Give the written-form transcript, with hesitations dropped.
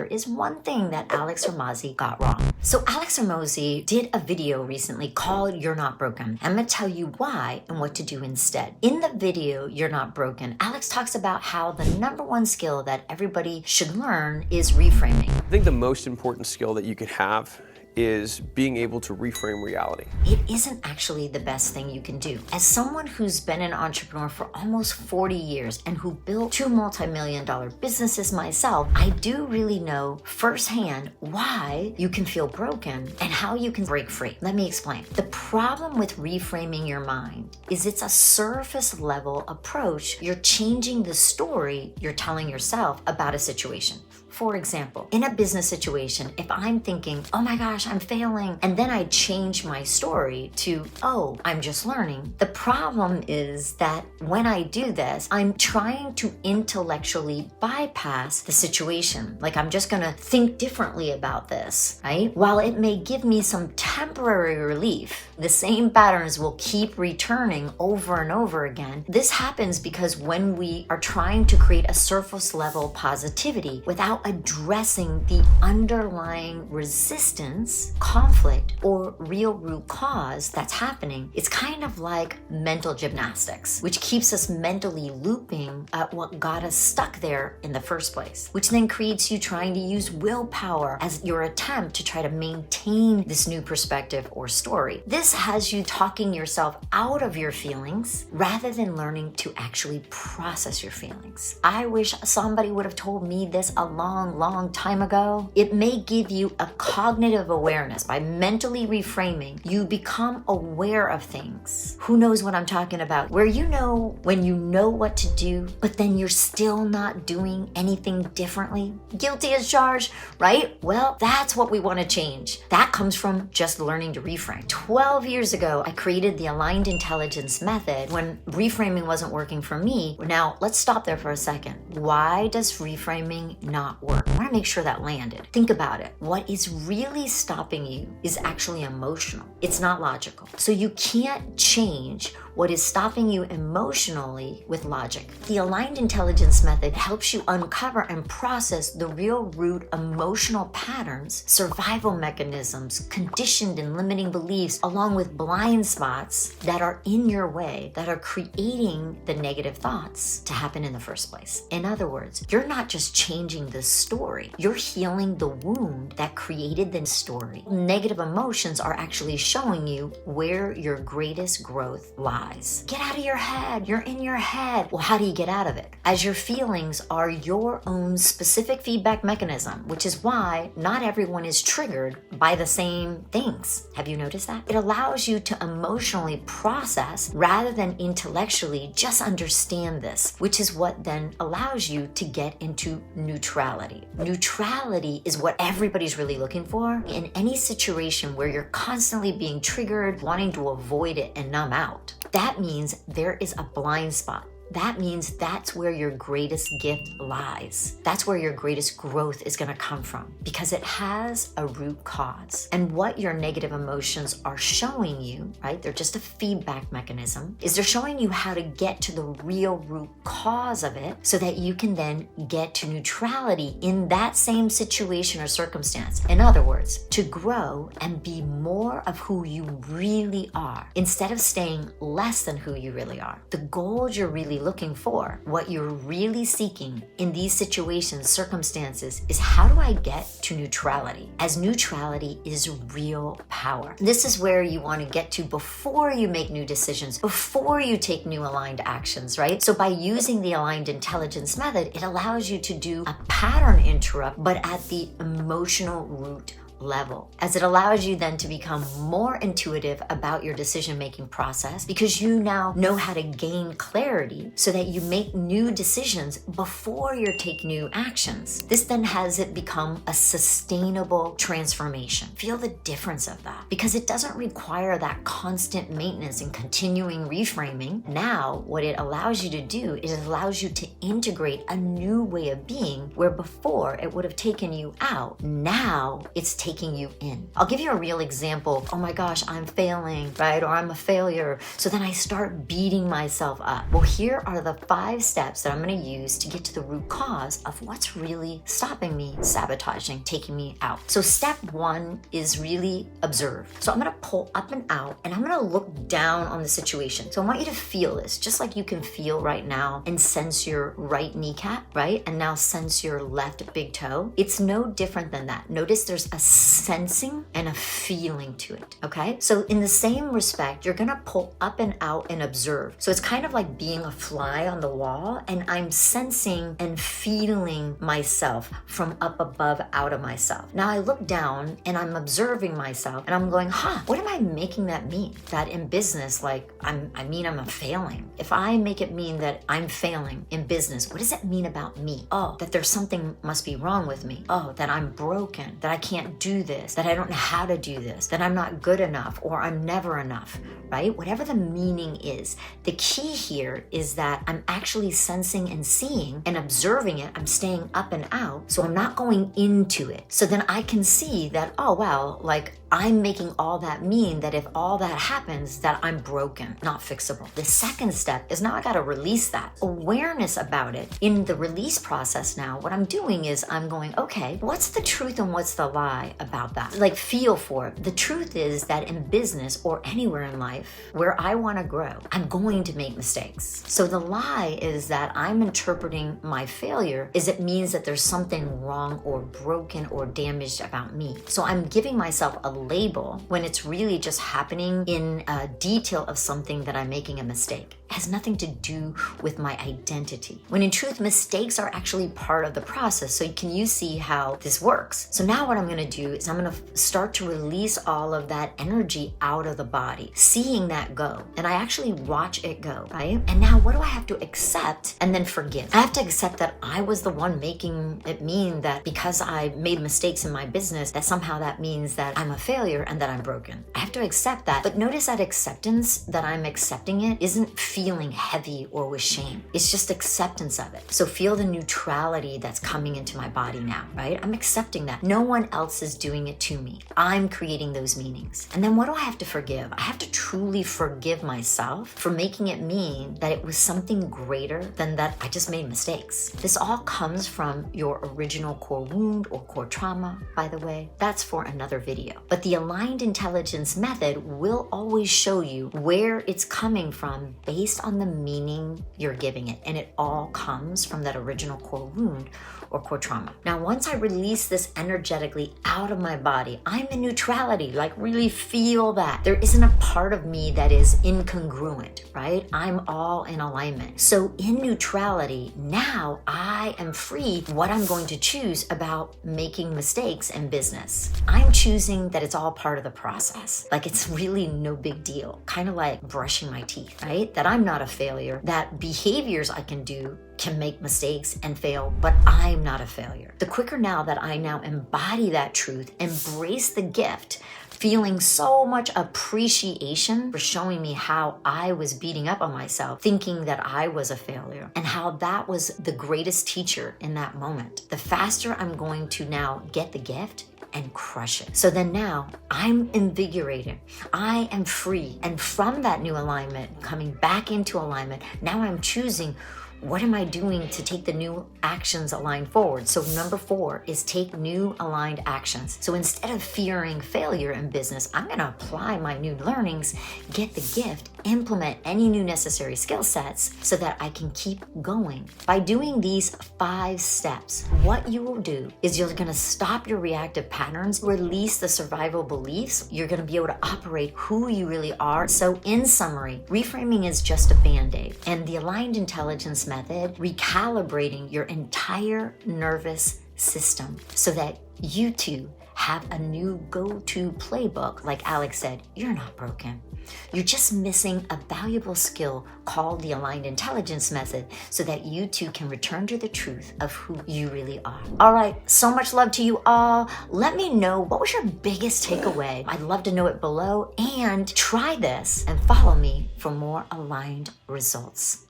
there is one thing that Alex Hormozi got wrong. So Alex Hormozi did a video recently called You're Not Broken. I'm going to tell you why and what to do instead. In the video, You're Not Broken, Alex talks about how the number one skill that everybody should learn is reframing. I think the most important skill that you could have is being able to reframe reality. It isn't actually the best thing you can do. As someone who's been an entrepreneur for almost 40 years and who built 2 multi-million-dollar businesses myself, I do really know firsthand why you can feel broken and how you can break free. Let me explain. The problem with reframing your mind is it's a surface level approach. You're changing the story you're telling yourself about a situation. For example, in a business situation, if I'm thinking, oh my gosh, I'm failing, and then I change my story to, oh, I'm just learning. The problem is that when I do this, I'm trying to intellectually bypass the situation. Like I'm just gonna think differently about this, right? While it may give me some temporary relief, the same patterns will keep returning over and over again. This happens because when we are trying to create a surface level positivity without addressing the underlying resistance, conflict, or real root cause that's happening, it's kind of like mental gymnastics, which keeps us mentally looping at what got us stuck there in the first place, which then creates you trying to use willpower as your attempt to try to maintain this new perspective or story. This has you talking yourself out of your feelings rather than learning to actually process your feelings. I wish somebody would have told me this a long time ago. It may give you a cognitive awareness. By mentally reframing, you become aware of things. Who knows what I'm talking about? Where you know when you know what to do, but then you're still not doing anything differently. Guilty as charged, right? Well, that's what we want to change. That comes from just learning to reframe. 12 years ago, I created the aligned intelligence method when reframing wasn't working for me. Now, let's stop there for a second. Why does reframing not work? I want to make sure that landed. Think about it. What is really stopping you is actually emotional. It's not logical. So you can't change what is stopping you emotionally with logic. The aligned intelligence method helps you uncover and process the real root emotional patterns, survival mechanisms, conditioned and limiting beliefs, along with blind spots that are in your way, that are creating the negative thoughts to happen in the first place. In other words, you're not just changing the story, you're healing the wound that created the story. Negative emotions are actually showing you where your greatest growth lies. Get out of your head. You're in your head. Well, how do you get out of it? As your feelings are your own specific feedback mechanism, which is why not everyone is triggered by the same things. Have you noticed that? It allows you to emotionally process rather than intellectually just understand this, which is what then allows you to get into neutrality. Neutrality is what everybody's really looking for in any situation where you're constantly being triggered, wanting to avoid it and numb out. That means there is a blind spot. That means that's where your greatest gift lies. That's where your greatest growth is going to come from because it has a root cause. And what your negative emotions are showing you, right? They're just a feedback mechanism, is they're showing you how to get to the real root cause of it so that you can then get to neutrality in that same situation or circumstance. In other words, to grow and be more of who you really are instead of staying less than who you really are. The goals you're really looking for, what you're really seeking in these situations, circumstances, is how do I get to neutrality? As neutrality is real power. This is where you want to get to before you make new decisions, before you take new aligned actions, right? So by using the aligned intelligence method, it allows you to do a pattern interrupt, but at the emotional root level, as it allows you then to become more intuitive about your decision-making process because you now know how to gain clarity so that you make new decisions before you take new actions. This then has it become a sustainable transformation. Feel the difference of that because it doesn't require that constant maintenance and continuing reframing. Now, what it allows you to do is it allows you to integrate a new way of being where before it would have taken you out. Now, it's taking taking you in. I'll give you a real example. Oh my gosh, I'm failing, right? Or I'm a failure. So then I start beating myself up. Well, here are the 5 steps that I'm gonna use to get to the root cause of what's really stopping me, sabotaging, taking me out. So step 1 is really observe. So I'm gonna pull up and out, and I'm gonna look down on the situation. So I want you to feel this, just like you can feel right now and sense your right kneecap, right? And now sense your left big toe. It's no different than that. Notice there's a sensing and a feeling to it, okay? So in the same respect, you're gonna pull up and out and observe. So it's kind of like being a fly on the wall, and I'm sensing and feeling myself from up above out of myself. Now I look down and I'm observing myself, and I'm going, what am I making that mean? That in business, like I'm a failing. If I make it mean that I'm failing in business, what does it mean about me? Oh, that there's something must be wrong with me. Oh, that I'm broken, that I can't do this, that I don't know how to do this, that I'm not good enough, or I'm never enough, right? Whatever the meaning is, the key here is that I'm actually sensing and seeing and observing it. I'm staying up and out, so I'm not going into it. So then I can see that, oh wow, like I'm making all that mean that if all that happens, that I'm broken, not fixable. The second step is now I gotta release that. Awareness about it. In the release process now, what I'm doing is I'm going, okay, what's the truth and what's the lie about that? Like feel for it. The truth is that in business or anywhere in life where I wanna grow, I'm going to make mistakes. So the lie is that I'm interpreting my failure is it means that there's something wrong or broken or damaged about me. So I'm giving myself a label when it's really just happening in a detail of something that I'm making a mistake. It has nothing to do with my identity. When in truth, mistakes are actually part of the process. So can you see how this works? So now what I'm gonna do is I'm gonna start to release all of that energy out of the body, seeing that go. And I actually watch it go, right? And now what do I have to accept and then forgive? I have to accept that I was the one making it mean that because I made mistakes in my business, that somehow that means that I'm a failure and that I'm broken. I have to accept that. But notice that acceptance, that I'm accepting it, isn't feeling heavy or with shame. It's just acceptance of it. So feel the neutrality that's coming into my body now, right? I'm accepting that. No one else is doing it to me. I'm creating those meanings. And then what do I have to forgive? I have to truly forgive myself for making it mean that it was something greater than that I just made mistakes. This all comes from your original core wound or core trauma, by the way. That's for another video. But the aligned intelligence method will always show you where it's coming from based on the meaning you're giving it. And it all comes from that original core wound or core trauma. Now, once I release this energetically out of my body, I'm in neutrality, like really feel that. There isn't a part of me that is incongruent, right? I'm all in alignment. So in neutrality, now I am free what I'm going to choose about making mistakes in business. I'm choosing that it's all part of the process. Like it's really no big deal. Kind of like brushing my teeth, right? That I'm not a failure, that behaviors I can do can make mistakes and fail, but I'm not a failure. The quicker now that I now embody that truth, embrace the gift, feeling so much appreciation for showing me how I was beating up on myself, thinking that I was a failure, and how that was the greatest teacher in that moment. The faster I'm going to now get the gift and crush it. So then now I'm invigorated. I am free. And from that new alignment, coming back into alignment, now I'm choosing what am I doing to take the new actions aligned forward? So number 4 is take new aligned actions. So instead of fearing failure in business, I'm gonna apply my new learnings, get the gift, implement any new necessary skill sets so that I can keep going. By doing these 5 steps, what you will do is you're gonna stop your reactive patterns, release the survival beliefs, you're gonna be able to operate who you really are. So in summary, reframing is just a band-aid, and the aligned intelligence method, recalibrating your entire nervous system so that you too have a new go-to playbook. Like Alex said, you're not broken. You're just missing a valuable skill called the aligned intelligence method so that you too can return to the truth of who you really are. All right, so much love to you all. Let me know, what was your biggest takeaway? I'd love to know it below, and try this and follow me for more aligned results.